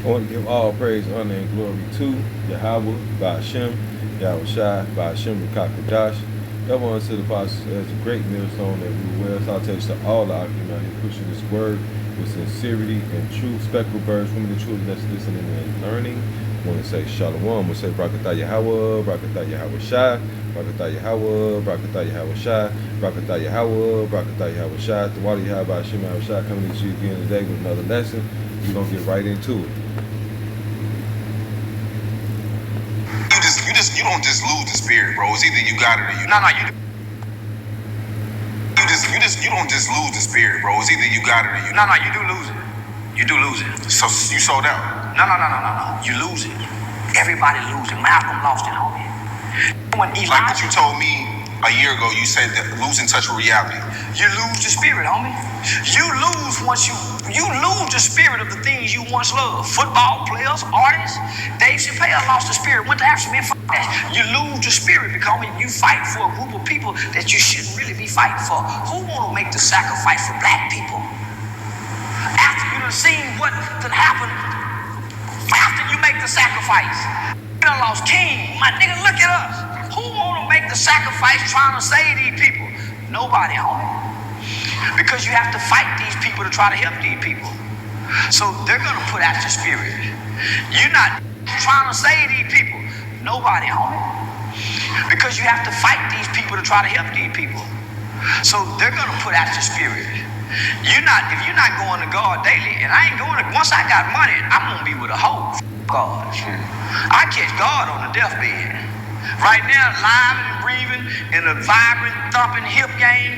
I want to give all praise, honor, and glory to Yahweh, Ba'ashem, Yahweh Shai, Ba'ashem, Rukakadash. That one to the apostles as a great millstone that we will. Salutations to all the Akim out here pushing this word with sincerity and truth. Speckled birds, women and children that's listening and learning. I want to say Shalom. I want to say Brakatah Yahweh, Brakatah Yahweh Shai, Brakatah Yahweh, Brakatah Yahweh Shai, Brakatah Yahweh, Brakatah Yahweh Shai. The Wadi Yahweh Ba'ashem, Yahweh Shai coming to you again today with another lesson. We're going to get right into it. You don't just lose the spirit, bro. It's either you got it or you. No, you don't just lose the spirit, bro. It's either you got it or you. No, you do lose it. You do lose it. So you sold out. No. You lose it. Everybody loses. Malcolm lost it, homie. When Elijah, like what you told me a year ago, you said that losing touch with reality. You lose the spirit, homie. You lose once you lose the spirit of the things you once loved. Football players, artists. Dave Chappelle lost the spirit. Went to Africa, man, fuck that. You lose the spirit because you fight for a group of people that you shouldn't really be fighting for. Who want to make the sacrifice for black people? After you done seen what could happen, after you make the sacrifice, you done lost king. My nigga, look at us. Who want to make the sacrifice trying to save these people? Nobody, homie. Because you have to fight these people to try to help these people. So they're going to put out your spirit. You're not trying to save these people. Nobody, homie. Because you have to fight these people to try to help these people. So they're going to put out your spirit. If you're not going to God daily, and I ain't going to, once I got money, I'm going to be with a hoe. God. I catch God on the deathbed. Right now, live and breathing in a vibrant, thumping hip game,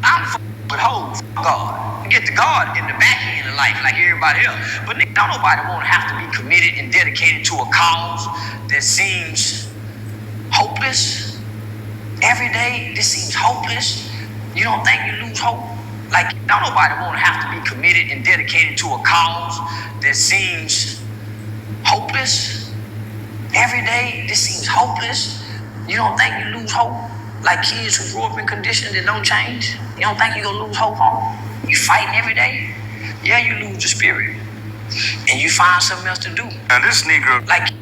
I'm with hoes. God. Get to God in the back end of life like everybody else. But don't nobody want to have to be committed and dedicated to a cause that seems hopeless. Every day, this seems hopeless. You don't think you lose hope? Like, don't nobody want to have to be committed and dedicated to a cause that seems hopeless. Every day, this seems hopeless. You don't think you lose hope? Like kids who grow up in conditions that don't change? You don't think you're going to lose hope on? You fighting every day? Yeah, you lose the spirit. And you find something else to do. Now this Negro, like...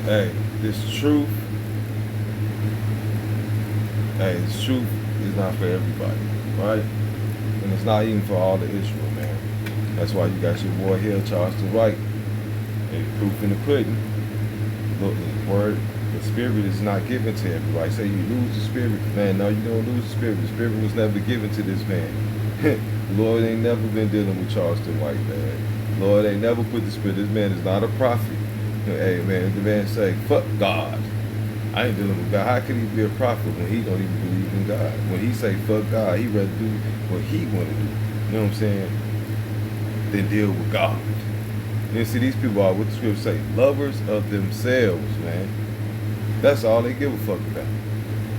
Hey, this truth is not for everybody, right? And it's not even for all the Israel, man. That's why you got your boy here, Charleston White. Hey, proof in the pudding. Look, the word, the spirit is not given to everybody. Say you lose the spirit, man. No, you don't lose the spirit. The spirit was never given to this man. Lord ain't never been dealing with Charleston White, man. Lord ain't never put the spirit. This man is not a prophet. Hey, man, the man say, fuck God. I ain't dealing with God. How could he be a prophet when he don't even believe in God? When he say fuck God, he rather do what he want to do. You know what I'm saying? Than deal with God. You see, these people are what the scripture say, lovers of themselves, man. That's all they give a fuck about.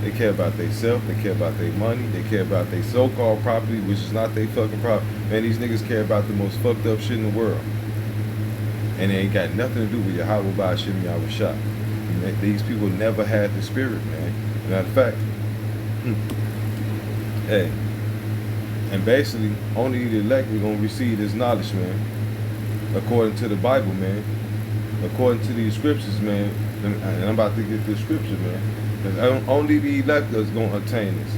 They care about themselves, they care about their money, they care about their so-called property, which is not their fucking property. Man, these niggas care about the most fucked up shit in the world. And it ain't got nothing to do with Yahweh Ba'ashem Yahweh Shai. These people never had the spirit, man. Matter of fact, hey, and basically, only the elect are going to receive this knowledge, man. According to the Bible, man. According to these scriptures, man. And I'm about to get this scripture, man. Because only the elect is going to attain this.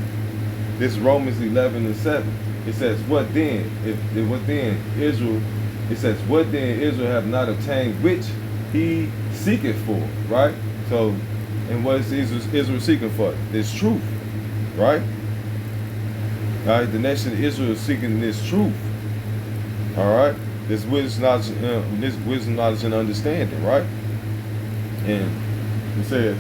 This Romans 11:7. It says, what then? What then? Israel. It says, what then Israel have not obtained, which he seeketh for, right? So, and what is Israel seeking for? This truth, right? All right, the nation of Israel is seeking this truth. All right, this wisdom, knowledge, and understanding, right? And it says,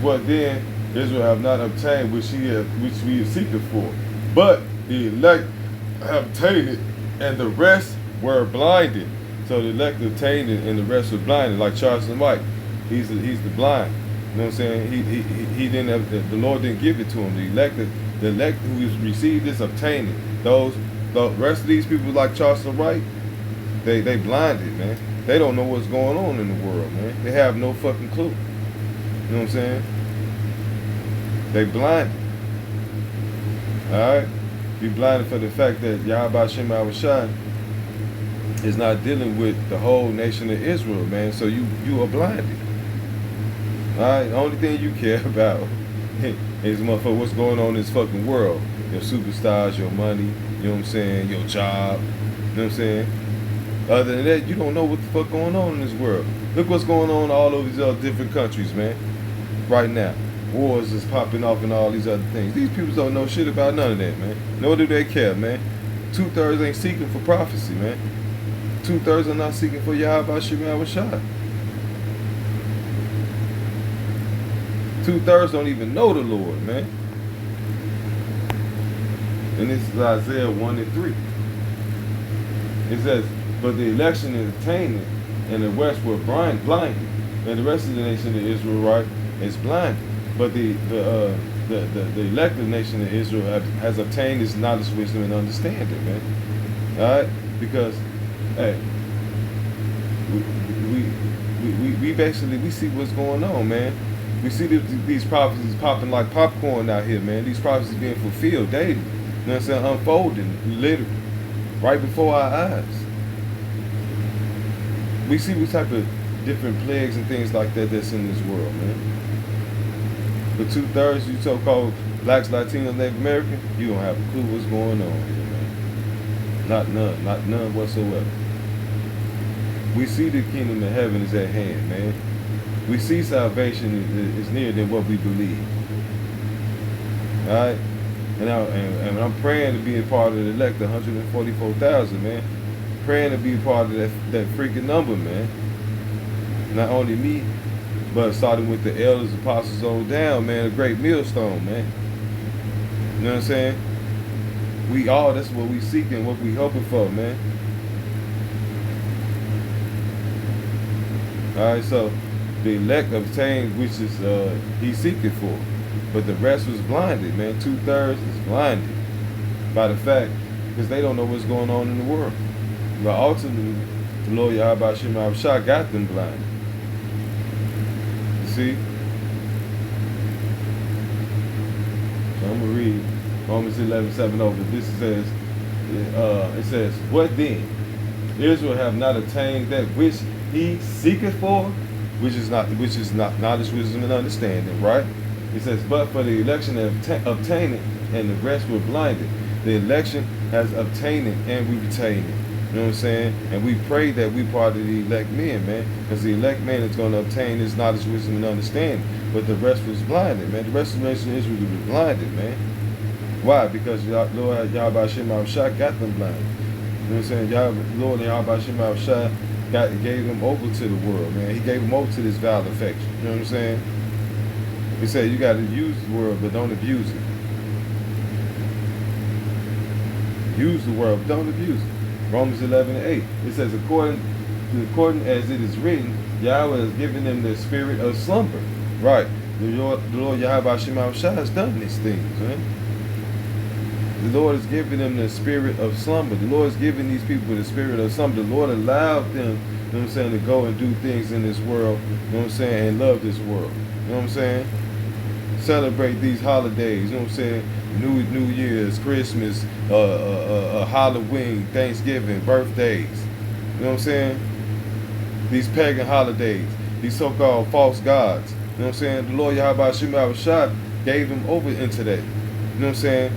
what then Israel have not obtained, which we are seeking for, but the elect have obtained it, and the rest were blinded. So the elect obtained it, and the rest were blinded. Like Charleston White, he's the blind. You know what I'm saying? He didn't have, the Lord didn't give it to him. The elect who received this obtained it. The rest of these people like Charleston White, they blinded, man. They don't know what's going on in the world, man. They have no fucking clue. You know what I'm saying? They blinded. Alright? Be blinded for the fact that Yahweh Shem Shai is not dealing with the whole nation of Israel, man. So you are blinded. Alright? The only thing you care about is motherfucker what's going on in this fucking world. Your superstars, your money, you know what I'm saying, your job, you know what I'm saying? Other than that, you don't know what the fuck going on in this world. Look what's going on in all of these other different countries, man. Right now. Wars is popping off and all these other things. These people don't know shit about none of that, man. Nor do they care, man. 2/3 ain't seeking for prophecy, man. 2/3 are not seeking for Yahweh Shem Shai. 2/3 don't even know the Lord, man. And this is Isaiah 1 and 3. It says, but the election is attained, and the rest were blinded. And the rest of the nation of Israel, right, is blinded. But the elected nation of Israel has obtained this knowledge, wisdom, and understanding, man. Alright? Because, hey, we basically, we see what's going on, man. We see these prophecies popping like popcorn out here, man. These prophecies being fulfilled daily. You know what I'm saying? Unfolding, literally, right before our eyes. We see what type of different plagues and things like that that's in this world, man. But 2/3, you so-called blacks, Latinos, Native American, you don't have a clue what's going on here, man. Not none whatsoever. We see the kingdom of heaven is at hand, man. We see salvation is nearer than what we believe. All right? And I'm praying to be a part of the elect, 144,000, man. Praying to be a part of that freaking number, man. Not only me, but starting with the elders, apostles on down, man. A great millstone, man. You know what I'm saying? That's what we seeking, what we hoping for, man. All right, so the elect obtained, which is he's seeking for, but the rest was blinded, man. 2/3 is blinded by the fact because they don't know what's going on in the world. But ultimately, the Lord Yahweh Shem Shai got them blinded. You see? So I'm gonna read Romans 11:7 over. This says, it says, what then? Israel have not attained that which he seeketh for, which is not knowledge, wisdom, and understanding, right? It says, but for the election obtained it, and the rest were blinded. The election has obtained it, and we retain it. You know what I'm saying? And we pray that we part of the elect men, man, because the elect man is going to obtain this knowledge, wisdom, and understanding. But the rest was blinded, man. The rest of the nation of Israel was blinded, man. Why? Because Lord Yahweh Shem Shai got them blinded. You know what I'm saying? Lord Yahweh Shem Shai gave them over to the world, man. He gave them over to this vile affection. You know what I'm saying? He said you got to use the world, but don't abuse it. Use the world, but don't abuse it. Romans 11:8. It says, according as it is written, Yahweh has given them the spirit of slumber. Right. The Lord Yahweh Shem Shai has done these things, man. The Lord has given them the spirit of slumber. The Lord has given these people the spirit of slumber. The Lord allowed them, you know what I'm saying, to go and do things in this world, you know what I'm saying, and love this world. You know what I'm saying? Celebrate these holidays, you know what I'm saying? New Year's, Christmas, Halloween, Thanksgiving, birthdays. You know what I'm saying? These pagan holidays, these so-called false gods. You know what I'm saying? The Lord Yahweh Shem Shai gave them over into that. You know what I'm saying?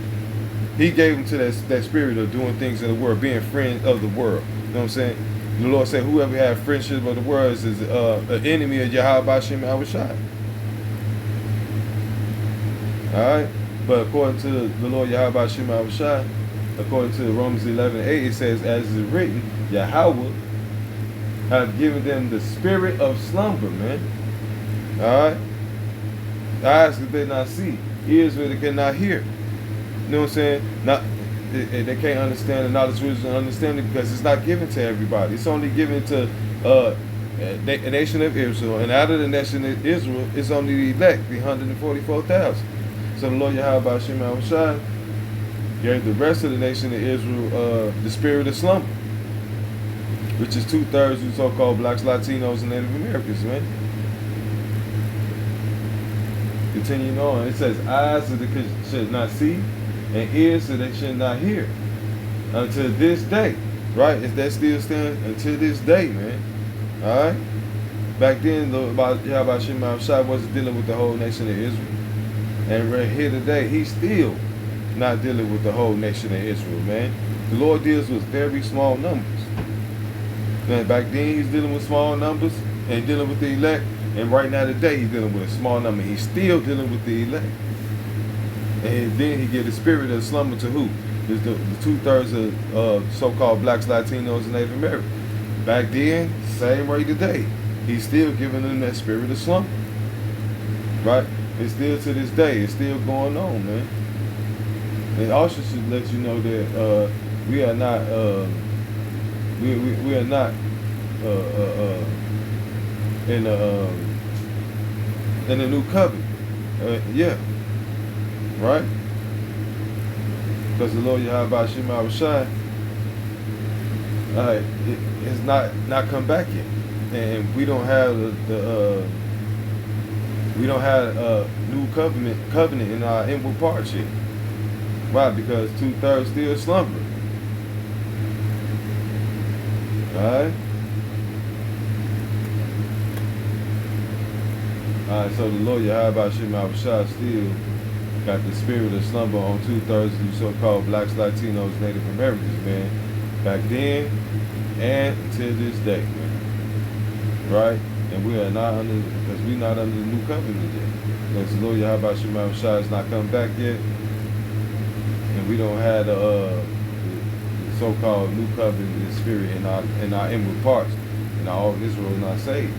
He gave them to that spirit of doing things in the world, being friends of the world. You know what I'm saying? The Lord said, whoever has friendship with the world is an enemy of Yahweh Shem Shai. Alright? But according to the Lord Yahweh Shem Shai, according to Romans 11:8, it says, as is written, Yahweh have given them the spirit of slumber, man. Alright? Eyes that they not see, ears where they cannot hear. You know what I'm saying? They can't understand the knowledge, wisdom, and understanding because it's not given to everybody. It's only given to a nation of Israel. And out of the nation of Israel, it's only the elect, the 144,000. So the Lord Yahweh Shem Shai gave the rest of the nation of Israel the spirit of slumber, which is 2/3 of so-called blacks, Latinos, and Native Americans, man. Continuing on, it says, eyes that should not see, and ears so they should not hear. Until this day, right? Is that still standing until this day, man? All right. Back then, Yahweh Shema Shai wasn't dealing with the whole nation of Israel, and right here today, he's still not dealing with the whole nation of Israel, man. The Lord deals with very small numbers. Man, back then he's dealing with small numbers and dealing with the elect, and right now today he's dealing with a small number. He's still dealing with the elect, and then he get the spirit of slumber to who? Is the 2/3 of so-called blacks, Latinos, and Native Americans. Back then, same way today. He's still giving them that spirit of slumber. Right? It's still to this day. It's still going on, man. And also should let you know that we are not we are not in the new covenant. Yeah. Right? Because the Lord Yahweh Shema Shai has not come back yet, and we don't have we don't have a new covenant in our inward parts yet. Why? Because 2/3 still slumber. Alright? Alright, so the Lord Yahweh Shema Shai still got the spirit of slumber on 2/3 of you so-called blacks, Latinos, Native Americans, man. Back then and until this day, man. Right? And we are not under, because we're not under the new covenant yet. Because the Lord Yahweh Shema Shai has not come back yet. And we don't have the so-called new covenant spirit in our inward parts. And all Israel is not saved.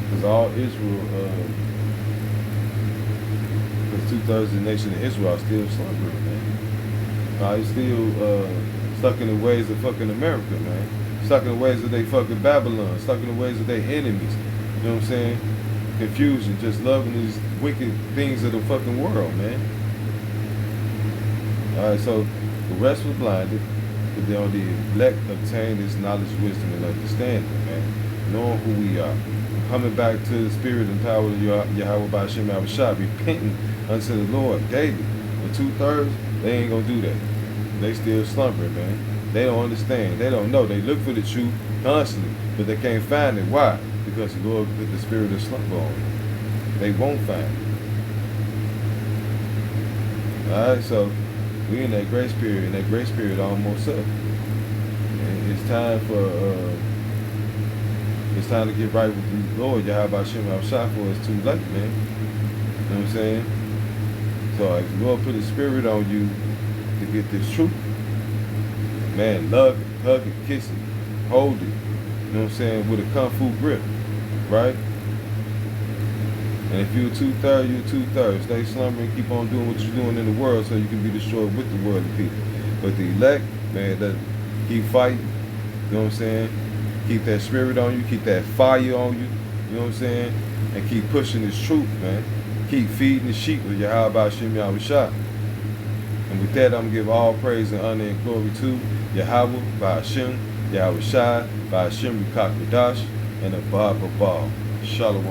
Because all Israel, because 2/3 of the nation of Israel are still slumbering, man. He's still stuck in the ways of fucking America, man. Stuck in the ways of they fucking Babylon. Stuck in the ways of their enemies. You know what I'm saying? Confusion, just loving these wicked things of the fucking world, man. Alright, so the rest was blinded, but the elect obtained this knowledge, wisdom, and understanding, man. Knowing who we are. Coming back to the spirit and power of Yahweh by Shem Shai, repenting unto the Lord daily. The 2/3, they ain't gonna do that. They still slumbering, man. They don't understand. They don't know. They look for the truth constantly, but they can't find it. Why? Because the Lord put the spirit of slumber on them. They won't find it. Alright, so we in that grace period, and that grace period almost up. And it's time to get right with the Lord, Yahweh Shem Shai, for it's too late, man. You know what I'm saying? So if the Lord put his spirit on you to get this truth, man, love it, hug it, kiss it, hold it, you know what I'm saying, with a kung fu grip, right? And if you're 2/3, you're 2/3. Stay slumbering, keep on doing what you're doing in the world so you can be destroyed with the worldly people. But the elect, man, that keep fighting, you know what I'm saying? Keep that spirit on you, keep that fire on you, you know what I'm saying? And keep pushing this truth, man. Keep feeding the sheep with Yahweh Shem Shai. And with that, I'm going to give all praise and honor and glory to Yahweh, by Hashem, Yahweh Shai, by Hashem Rukak Radash, and Abba Babal. Shalom.